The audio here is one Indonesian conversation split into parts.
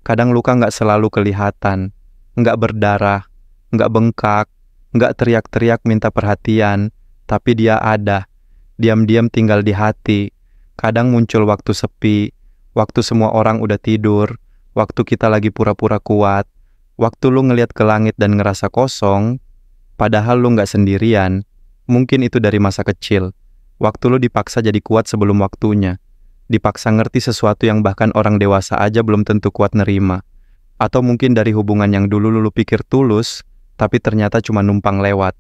Kadang luka nggak selalu kelihatan, nggak berdarah, nggak bengkak, nggak teriak-teriak minta perhatian, tapi dia ada, diam-diam tinggal di hati. Kadang muncul waktu sepi, waktu semua orang udah tidur, waktu kita lagi pura-pura kuat, waktu lu ngeliat ke langit dan ngerasa kosong, padahal lu nggak sendirian. Mungkin itu dari masa kecil, waktu lu dipaksa jadi kuat sebelum waktunya. Dipaksa ngerti sesuatu yang bahkan orang dewasa aja belum tentu kuat nerima. Atau mungkin dari hubungan yang dulu lu pikir tulus, tapi ternyata cuma numpang lewat.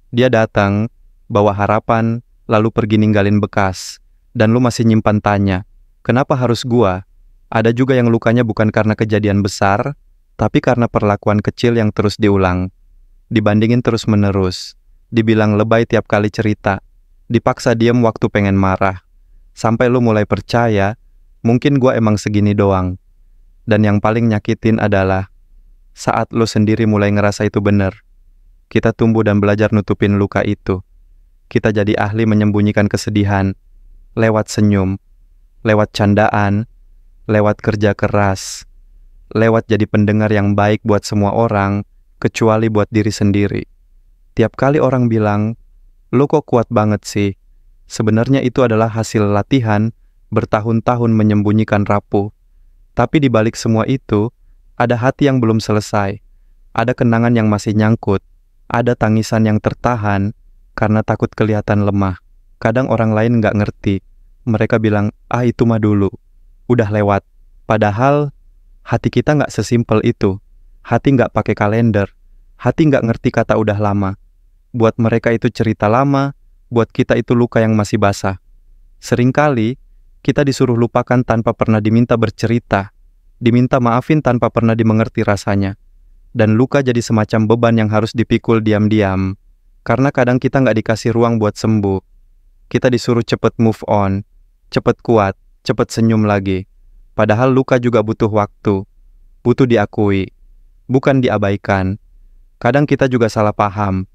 Dia datang, bawa harapan, lalu pergi ninggalin bekas. Dan lu masih nyimpan tanya, kenapa harus gua? Ada juga yang lukanya bukan karena kejadian besar, tapi karena perlakuan kecil yang terus diulang. Dibandingin terus-menerus. Dibilang lebay tiap kali cerita. Dipaksa diem waktu pengen marah. Sampai lu mulai percaya, mungkin gua emang segini doang. Dan yang paling nyakitin adalah, saat lu sendiri mulai ngerasa itu bener. Kita tumbuh dan belajar nutupin luka itu. Kita jadi ahli menyembunyikan kesedihan, lewat senyum, lewat candaan, lewat kerja keras, lewat jadi pendengar yang baik buat semua orang, kecuali buat diri sendiri. Tiap kali orang bilang, lu kok kuat banget sih? Sebenarnya itu adalah hasil latihan bertahun-tahun menyembunyikan rapuh. Tapi di balik semua itu, ada hati yang belum selesai. Ada kenangan yang masih nyangkut. Ada tangisan yang tertahan karena takut kelihatan lemah. Kadang orang lain nggak ngerti. Mereka bilang, itu mah dulu. Udah lewat. Padahal, hati kita nggak sesimpel itu. Hati nggak pakai kalender. Hati nggak ngerti kata udah lama. Buat mereka itu cerita lama. Buat kita itu luka yang masih basah. Seringkali, kita disuruh lupakan tanpa pernah diminta bercerita. Diminta maafin tanpa pernah dimengerti rasanya. Dan luka jadi semacam beban yang harus dipikul diam-diam. Karena kadang kita nggak dikasih ruang buat sembuh. Kita disuruh cepet move on, cepet kuat, cepet senyum lagi. Padahal luka juga butuh waktu. Butuh diakui. Bukan diabaikan. Kadang kita juga salah paham.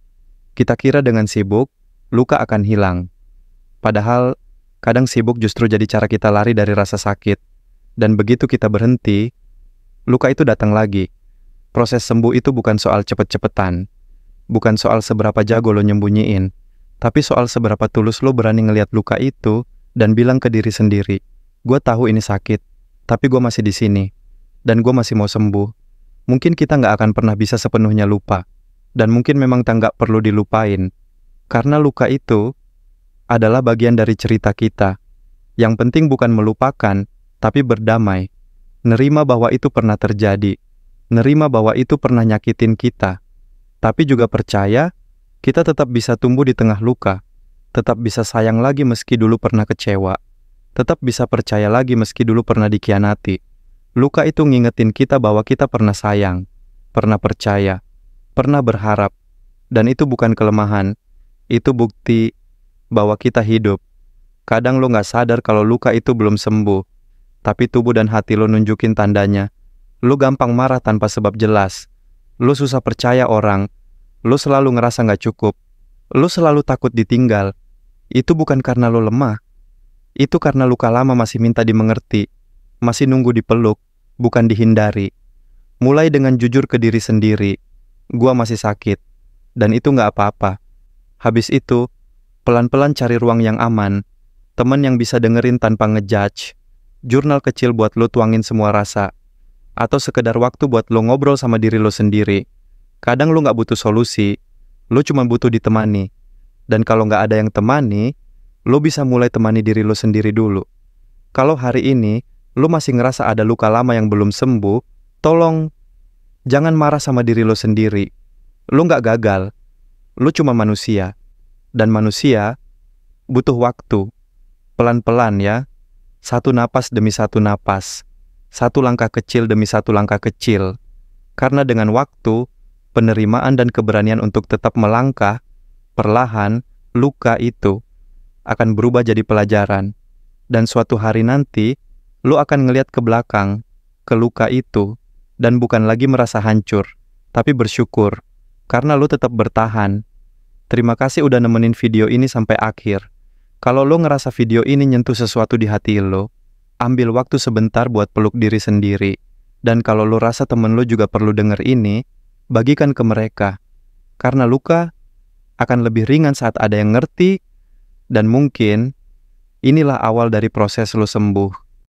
Kita kira dengan sibuk, luka akan hilang. Padahal, kadang sibuk justru jadi cara kita lari dari rasa sakit. Dan begitu kita berhenti, luka itu datang lagi. Proses sembuh itu bukan soal cepet-cepetan. Bukan soal seberapa jago lo nyembunyiin. Tapi soal seberapa tulus lo berani ngelihat luka itu dan bilang ke diri sendiri, gue tahu ini sakit, tapi gue masih di sini. Dan gue masih mau sembuh. Mungkin kita nggak akan pernah bisa sepenuhnya lupa. Dan mungkin memang nggak perlu dilupain. Karena luka itu adalah bagian dari cerita kita. Yang penting bukan melupakan, tapi berdamai. Nerima bahwa itu pernah terjadi. Nerima bahwa itu pernah nyakitin kita. Tapi juga percaya, kita tetap bisa tumbuh di tengah luka. Tetap bisa sayang lagi meski dulu pernah kecewa. Tetap bisa percaya lagi meski dulu pernah dikhianati. Luka itu ngingetin kita bahwa kita pernah sayang, pernah percaya, pernah berharap. Dan itu bukan kelemahan. Itu bukti bahwa kita hidup. Kadang lo gak sadar kalau luka itu belum sembuh. Tapi tubuh dan hati lo nunjukin tandanya. Lo gampang marah tanpa sebab jelas. Lo susah percaya orang. Lo selalu ngerasa gak cukup. Lo selalu takut ditinggal. Itu bukan karena lo lemah. Itu karena luka lama masih minta dimengerti. Masih nunggu dipeluk, bukan dihindari. Mulai dengan jujur ke diri sendiri. Gua masih sakit. Dan itu gak apa-apa. Habis itu, pelan-pelan cari ruang yang aman. Teman yang bisa dengerin tanpa ngejudge. Jurnal kecil buat lo tuangin semua rasa. Atau sekedar waktu buat lo ngobrol sama diri lo sendiri. Kadang lo gak butuh solusi, lo cuma butuh ditemani. Dan kalau gak ada yang temani, lo bisa mulai temani diri lo sendiri dulu. Kalau hari ini, lo masih ngerasa ada luka lama yang belum sembuh, tolong, jangan marah sama diri lo sendiri. Lo gak gagal, lo cuma manusia. Dan manusia butuh waktu. Pelan-pelan ya, satu napas demi satu napas. Satu langkah kecil demi satu langkah kecil. Karena dengan waktu, penerimaan dan keberanian untuk tetap melangkah, perlahan, luka itu akan berubah jadi pelajaran. Dan suatu hari nanti, lu akan ngeliat ke belakang, ke luka itu, dan bukan lagi merasa hancur, tapi bersyukur, karena lu tetap bertahan. Terima kasih udah nemenin video ini sampai akhir. Kalau lo ngerasa video ini nyentuh sesuatu di hati lo, ambil waktu sebentar buat peluk diri sendiri. Dan kalau lu rasa temen lu juga perlu denger ini, bagikan ke mereka. Karena luka akan lebih ringan saat ada yang ngerti, dan mungkin inilah awal dari proses lu sembuh.